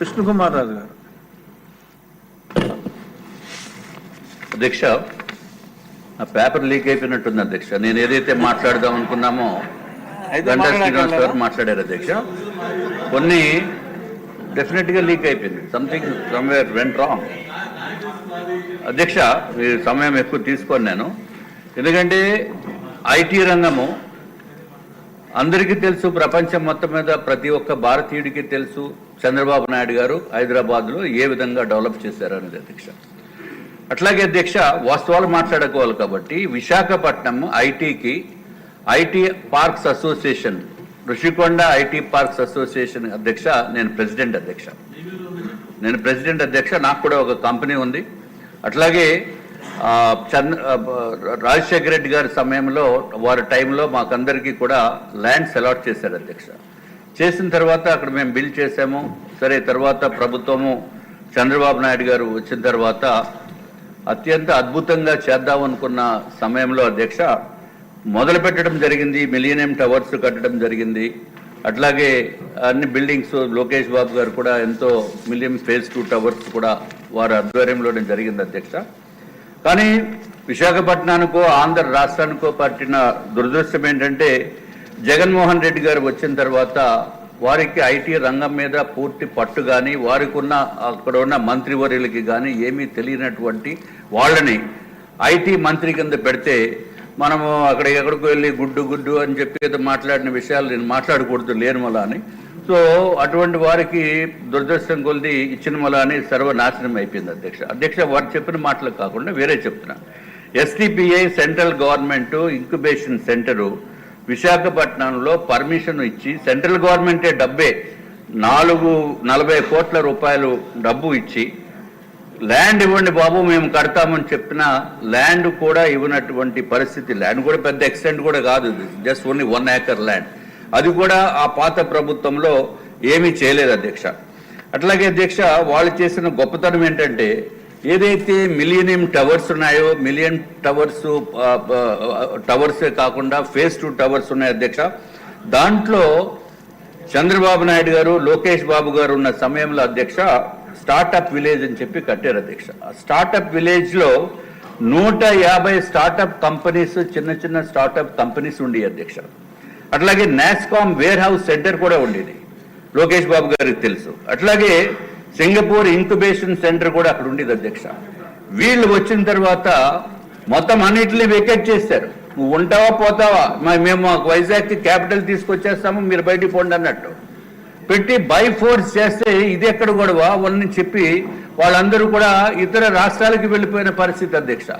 కృష్ణకుమార్ రాజు గారు. అధ్యక్ష, ఆ పేపర్ లీక్ అయిపోయినట్టుంది అధ్యక్ష. నేను ఏదైతే మాట్లాడదాం అనుకున్నామో గంటా శ్రీనివాస్ గారు మాట్లాడారు అధ్యక్ష. కొన్ని డెఫినెట్గా లీక్ అయిపోయింది. సంథింగ్ సమ్వేర్ వెంట్ రాంగ్ అధ్యక్ష. ఈ సమయం ఎక్కువ తీసుకోను నేను, ఎందుకంటే ఐటీ రంగము అందరికీ తెలుసు, ప్రపంచం మొత్తం మీద ప్రతి ఒక్క భారతీయుడికి తెలుసు చంద్రబాబు నాయుడు గారు హైదరాబాద్లో ఏ విధంగా డెవలప్ చేశారనేది అధ్యక్ష. అట్లాగే అధ్యక్ష, వాస్తవాలు మాట్లాడుకోవాలి కాబట్టి Visakhapatnam IT parks association, Rushikonda IT parks association అధ్యక్ష నేను ప్రెసిడెంట్ అధ్యక్ష. నాకు కూడా ఒక కంపెనీ ఉంది. అట్లాగే రాజశేఖర రెడ్డి గారి సమయంలో వారి టైంలో మాకందరికీ కూడా ల్యాండ్స్ అలాట్ చేశారు అధ్యక్ష. చేసిన తర్వాత అక్కడ మేము బిల్డ్ చేసాము. సరే, తర్వాత ప్రభుత్వము చంద్రబాబు నాయుడు గారు వచ్చిన తర్వాత అత్యంత అద్భుతంగా చేద్దామనుకున్న సమయంలో అధ్యక్ష మొదలు పెట్టడం జరిగింది. మిలీనియం టవర్స్ కట్టడం జరిగింది. అట్లాగే అన్ని బిల్డింగ్స్ లోకేష్ బాబు గారు కూడా ఎంతో మిలియం ఫేజ్ 2 టవర్స్ కూడా వారి ఆధ్వర్యంలోనే జరిగింది అధ్యక్ష. కానీ విశాఖపట్నానికో ఆంధ్ర రాష్ట్రానికో పట్టిన దురదృష్టం ఏంటంటే జగన్మోహన్ రెడ్డి గారు వచ్చిన తర్వాత వారికి ఐటీ రంగం మీద పూర్తి పట్టు కానీ వారికి ఉన్న అక్కడ ఉన్న మంత్రివర్యులకి కానీ ఏమీ తెలియనటువంటి వాళ్ళని ఐటీ మంత్రి కింద పెడితే మనము అక్కడ ఎక్కడికి వెళ్ళి గుడ్డు అని చెప్పి మాట్లాడిన విషయాలు నేను మాట్లాడకూడదు లేని మళ్ళా అని. సో అటువంటి వారికి దురదృష్టం కొలిది ఇచ్చిన మళ్ళా అని సర్వనాశనం అయిపోయింది అధ్యక్ష. వారు చెప్పిన మాటలు కాకుండా వేరే చెప్తున్నా. STPI central government incubation centre విశాఖపట్నంలో పర్మిషన్ ఇచ్చి సెంట్రల్ గవర్నమెంటే డబ్బే 40 కోట్ల రూపాయలు డబ్బు ఇచ్చి ల్యాండ్ ఇవ్వండి బాబు మేము కడతామని చెప్పిన ల్యాండ్ కూడా ఇవ్వనటువంటి పరిస్థితి. ల్యాండ్ కూడా పెద్ద ఎక్స్టెంట్ కూడా కాదు, జస్ట్ ఓన్లీ 1 ఏకర్ ల్యాండ్. అది కూడా ఆ పాత ప్రభుత్వంలో ఏమీ చేయలేదు అధ్యక్ష. అట్లాగే అధ్యక్ష, వాళ్ళు చేసిన గొప్పతనం ఏంటంటే ఏదైతే మిలీనియం టవర్స్ ఉన్నాయో, మిలియన్ టవర్సే కాకుండా ఫేజ్ 2 టవర్స్ ఉన్నాయి అధ్యక్ష. దాంట్లో చంద్రబాబు నాయుడు గారు లోకేష్ బాబు గారు ఉన్న సమయంలో అధ్యక్ష స్టార్టప్ విలేజ్ అని చెప్పి కట్టారు అధ్యక్ష. ఆ స్టార్టప్ విలేజ్లో 150 స్టార్టప్ కంపెనీస్, చిన్న స్టార్టప్ కంపెనీస్ ఉండేవి అధ్యక్ష. అట్లాగే నాస్కామ్ వేర్ హౌస్ సెంటర్ కూడా ఉండేది, లోకేష్ బాబు గారికి తెలుసు. అట్లాగే సింగపూర్ ఇంక్యుబేషన్ సెంటర్ కూడా అక్కడ ఉండేది అధ్యక్ష. వీళ్ళు వచ్చిన తర్వాత మొత్తం అన్నింటినీ వెకేట్ చేశారు. నువ్వు ఉంటావా పోతావా, మేము వైజాగ్కి క్యాపిటల్ తీసుకొచ్చేస్తాము, మీరు బయటికి పోండి అన్నట్టు పెట్టి బై ఫోర్స్ చేస్తే ఇది ఎక్కడ గొడవ అని చెప్పి వాళ్ళందరూ కూడా ఇతర రాష్ట్రాలకు వెళ్ళిపోయిన పరిస్థితి అధ్యక్ష.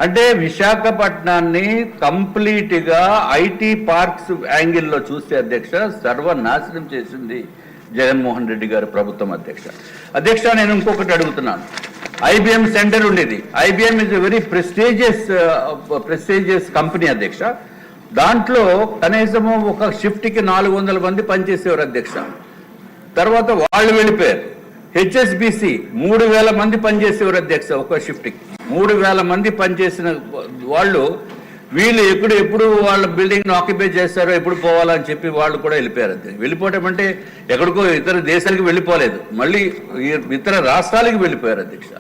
అంటే విశాఖపట్నాన్ని కంప్లీట్గా ఐటీ పార్క్స్ యాంగిల్లో చూస్తే అధ్యక్ష సర్వనాశనం చేసింది జగన్మోహన్ రెడ్డి గారి ప్రభుత్వం అధ్యక్ష. నేను ఇంకొకటి అడుగుతున్నాను. ఐబిఎం సెంటర్ ఉండేది. IBM is a very prestigious company అధ్యక్ష. దాంట్లో కనీసము ఒక షిఫ్ట్కి 400 మంది పనిచేసేవారు అధ్యక్ష. తర్వాత వాళ్ళు వెళ్ళిపోయారు. హెచ్ఎస్బిసి 3000 మంది పనిచేసేవారు అధ్యక్ష. ఒక షిఫ్ట్కి 3000 మంది పనిచేసిన వాళ్ళు వీళ్ళు ఎప్పుడు వాళ్ళ బిల్డింగ్ను ఆక్యుపై చేస్తారో ఎప్పుడు పోవాలని చెప్పి వాళ్ళు కూడా వెళ్ళిపోయారు అధ్యక్ష. వెళ్ళిపోవటం అంటే ఎక్కడికో ఇతర దేశాలకు వెళ్ళిపోలేదు, మళ్ళీ ఇతర రాష్ట్రాలకు వెళ్ళిపోయారు అధ్యక్ష.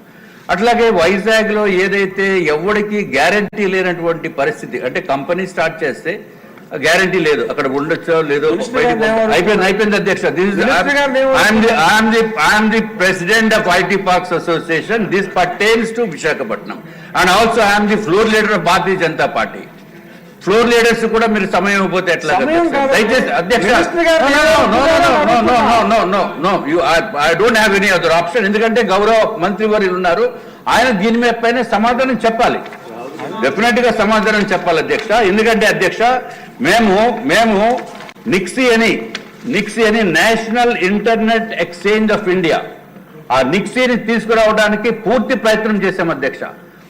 అట్లాగే వైజాగ్లో ఏదైతే ఎవరికి గ్యారంటీ లేనటువంటి పరిస్థితి, అంటే కంపెనీ స్టార్ట్ చేస్తే గ్యారంటీ లేదు అక్కడ ఉండొచ్చో లేదో, అయిపోయింది అధ్యక్ష. I'm the president of IT parks association. This pertains to Visakhapatnam and also I'm the floor leader of Bharatiya Janata party. Floor leaders కూడా మీరు సమయం ఇవ్వకపోతే ఎట్లా దయచేసి అధ్యక్ష. I don't have any other option. ఎందుకంటే గౌరవ మంత్రి వారు ఉన్నారు, ఆయన దీని మీద పైన సమాధానం చెప్పాలి, డెఫినెట్ గా సమాధానం చెప్పాలి అధ్యక్ష. ఎందుకంటే అధ్యక్ష మేము నిక్సీ అని national internet exchange of India, ఆ నిక్సీని తీసుకురావడానికి పూర్తి ప్రయత్నం చేశాం అధ్యక్ష.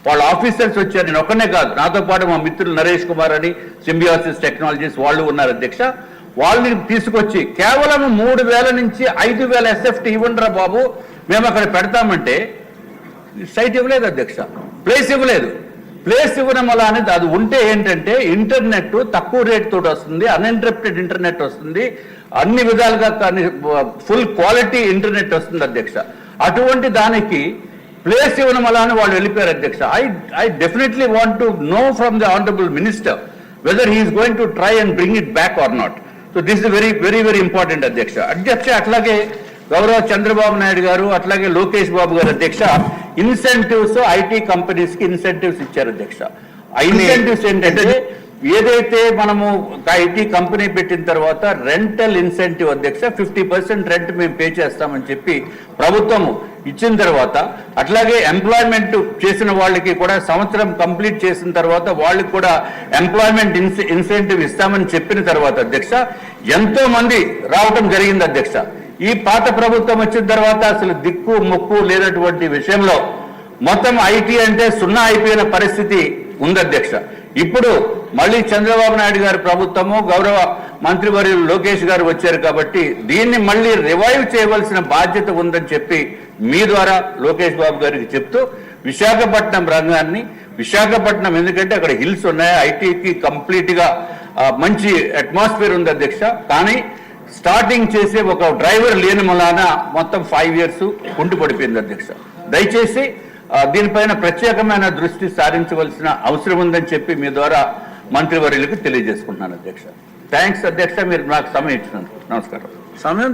వాళ్ళ ఆఫీసర్స్ వచ్చారు, నేను ఒక్కనే కాదు, నాతో పాటు మా మిత్రులు నరేష్ కుమార్ అని సింబియోసిస్ టెక్నాలజీస్ వాళ్ళు ఉన్నారు అధ్యక్ష. వాళ్ళని తీసుకొచ్చి కేవలం 3000 నుంచి 5000 SFT ఇవ్వండిరా బాబు మేము అక్కడ పెడతామంటే సైట్ ఇవ్వలేదు అధ్యక్ష, ప్లేస్ ఇవ్వలేదు. ప్లేస్ ఇవ్వడం వల్ల అనేది అది ఉంటే ఏంటంటే ఇంటర్నెట్ తక్కువ రేట్ తోటి వస్తుంది, అన్ఇంటరప్టెడ్ ఇంటర్నెట్ వస్తుంది, అన్ని విధాలుగా కానీ ఫుల్ క్వాలిటీ ఇంటర్నెట్ వస్తుంది అధ్యక్ష. అటువంటి దానికి ప్లేస్ ఇవ్వడం వల్ల అని వాళ్ళు వెళ్ళిపోయారు అధ్యక్ష. I definitely want to know from the honourable minister whether he is going to try and bring it back or not. So this is very very very important అధ్యక్ష. అట్లాగే గౌరవ చంద్రబాబు నాయుడు గారు అట్లాగే లోకేష్ బాబు గారు అధ్యక్ష ఇన్సెంటివ్స్ ఐటీ కంపెనీస్ కి ఇన్సెంటివ్స్ ఇచ్చారు అధ్యక్ష. ఆ ఇన్సెంటివ్స్ ఏంటంటే ఏదైతే మనము ఐటీ కంపెనీ పెట్టిన తర్వాత రెంటల్ ఇన్సెంటివ్ అధ్యక్ష 50% రెంట్ మేము పే చేస్తామని చెప్పి ప్రభుత్వం ఇచ్చిన తర్వాత, అట్లాగే ఎంప్లాయ్మెంట్ చేసిన వాళ్ళకి కూడా సంవత్సరం కంప్లీట్ చేసిన తర్వాత వాళ్ళకి కూడా ఎంప్లాయ్మెంట్ ఇన్సెంటివ్ ఇస్తామని చెప్పిన తర్వాత అధ్యక్ష ఎంతో మంది రావటం జరిగింది అధ్యక్ష. ఈ పాత ప్రభుత్వం వచ్చిన తర్వాత అసలు దిక్కు మొక్కు లేనటువంటి విషయంలో మొత్తం ఐటీ అంటే సున్నా అయిపోయిన పరిస్థితి ఉంది అధ్యక్ష. ఇప్పుడు మళ్ళీ చంద్రబాబు నాయుడు గారి ప్రభుత్వము గౌరవ మంత్రివర్యులు లోకేష్ గారు వచ్చారు కాబట్టి దీన్ని మళ్ళీ రివైవ్ చేయవలసిన బాధ్యత ఉందని చెప్పి మీ ద్వారా లోకేష్ బాబు గారికి చెప్తూ విశాఖపట్నం రంగాన్ని, విశాఖపట్నం ఎందుకంటే అక్కడ హిల్స్ ఉన్నాయి, ఐటీకి కంప్లీట్ గా మంచి అట్మాస్ఫియర్ ఉంది అధ్యక్ష. కానీ స్టార్టింగ్ చేసే ఒక డ్రైవర్ లేని మూలాన మొత్తం 5 years కుంటుపడిపోయింది అధ్యక్ష. దయచేసి దీనిపైన ప్రత్యేకమైన దృష్టి సారించవలసిన అవసరం ఉందని చెప్పి మీ ద్వారా మంత్రివర్యులకు తెలియజేసుకుంటున్నాను అధ్యక్ష. థ్యాంక్స్ అధ్యక్ష, మీరు నాకు సమయం ఇచ్చినందుకు. నమస్కారం. సమయం